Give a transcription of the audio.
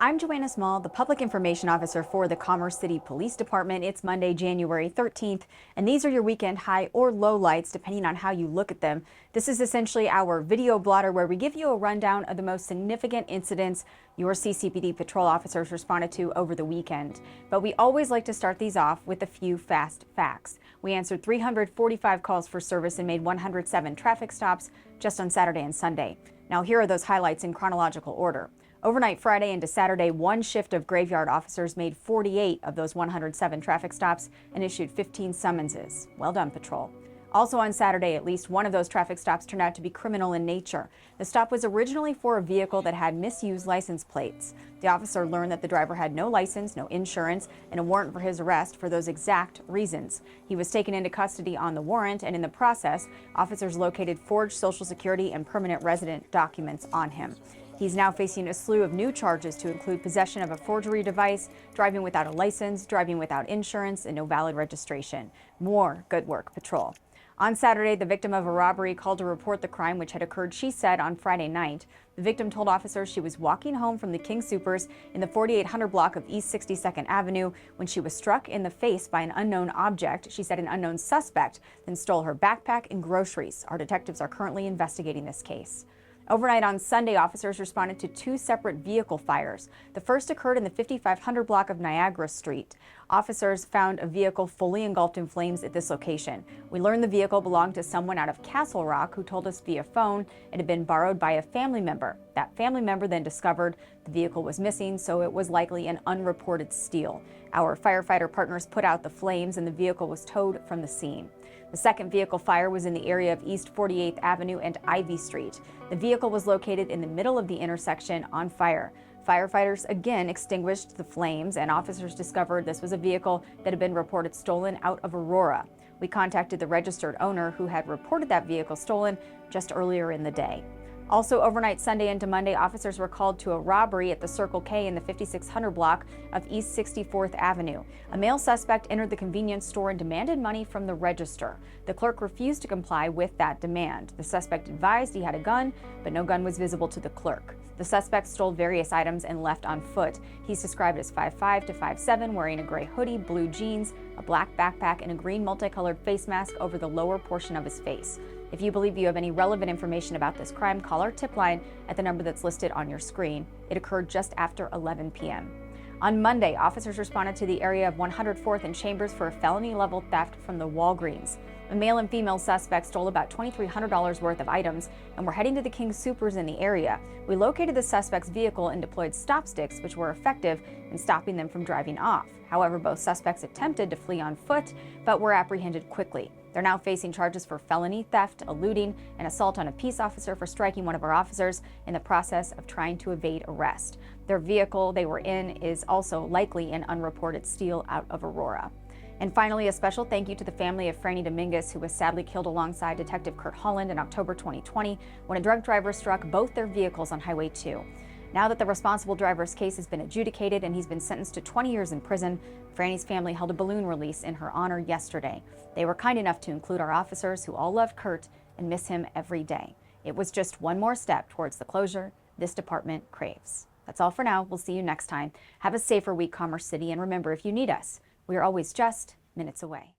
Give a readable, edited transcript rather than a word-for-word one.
I'm Joanna Small, the Public Information Officer for the Commerce City Police Department. It's Monday, January 13th, and these are your weekend high or low lights, depending on how you look at them. This is essentially our video blotter where we give you a rundown of the most significant incidents your CCPD patrol officers responded to over the weekend. But we always like to start these off with a few fast facts. We answered 345 calls for service and made 107 traffic stops just on Saturday and Sunday. Now here are those highlights in chronological order. Overnight Friday into Saturday, one shift of graveyard officers made 48 of those 107 traffic stops and issued 15 summonses. Well done, patrol. Also on Saturday, at least one of those traffic stops turned out to be criminal in nature. The stop was originally for a vehicle that had misused license plates. The officer learned that the driver had no license, no insurance, and a warrant for his arrest for those exact reasons. He was taken into custody on the warrant, and in the process, officers located forged Social Security and permanent resident documents on him. He's now facing a slew of new charges to include possession of a forgery device, driving without a license, driving without insurance, and no valid registration. More good work, patrol. On Saturday, the victim of a robbery called to report the crime, which had occurred, she said, on Friday night. The victim told officers she was walking home from the King Soopers in the 4800 block of East 62nd Avenue when she was struck in the face by an unknown object. She said an unknown suspect then stole her backpack and groceries. Our detectives are currently investigating this case. Overnight on Sunday, officers responded to two separate vehicle fires. The first occurred in the 5500 block of Niagara Street. Officers found a vehicle fully engulfed in flames at this location. We learned the vehicle belonged to someone out of Castle Rock who told us via phone it had been borrowed by a family member. That family member then discovered the vehicle was missing, so it was likely an unreported steal. Our firefighter partners put out the flames and the vehicle was towed from the scene. The second vehicle fire was in the area of East 48th Avenue and Ivy Street. The vehicle was located in the middle of the intersection on fire. Firefighters again extinguished the flames, and officers discovered this was a vehicle that had been reported stolen out of Aurora. We contacted the registered owner who had reported that vehicle stolen just earlier in the day. Also overnight Sunday into Monday, officers were called to a robbery at the Circle K in the 5600 block of East 64th Avenue. A male suspect entered the convenience store and demanded money from the register. The clerk refused to comply with that demand. The suspect advised he had a gun, but no gun was visible to the clerk. The suspect stole various items and left on foot. He's described as 5'5" to 5'7", wearing a gray hoodie, blue jeans, a black backpack, and a green multicolored face mask over the lower portion of his face. If you believe you have any relevant information about this crime, call our tip line at the number that's listed on your screen. It occurred just after 11 p.m. On Monday, officers responded to the area of 104th and Chambers for a felony-level theft from the Walgreens. A male and female suspects stole about $2,300 worth of items and were heading to the King Soopers in the area. We located the suspect's vehicle and deployed stop sticks, which were effective in stopping them from driving off. However, both suspects attempted to flee on foot, but were apprehended quickly. They're now facing charges for felony theft, eluding, and assault on a peace officer for striking one of our officers in the process of trying to evade arrest. Their vehicle they were in is also likely an unreported steal out of Aurora. And finally, a special thank you to the family of Franny Dominguez, who was sadly killed alongside Detective Kurt Holland in October 2020 when a drunk driver struck both their vehicles on Highway 2. Now that the responsible driver's case has been adjudicated and he's been sentenced to 20 years in prison, Franny's family held a balloon release in her honor yesterday. They were kind enough to include our officers who all loved Kurt and miss him every day. It was just one more step towards the closure this department craves. That's all for now. We'll see you next time. Have a safer week, Commerce City, and remember, if you need us, we are always just minutes away.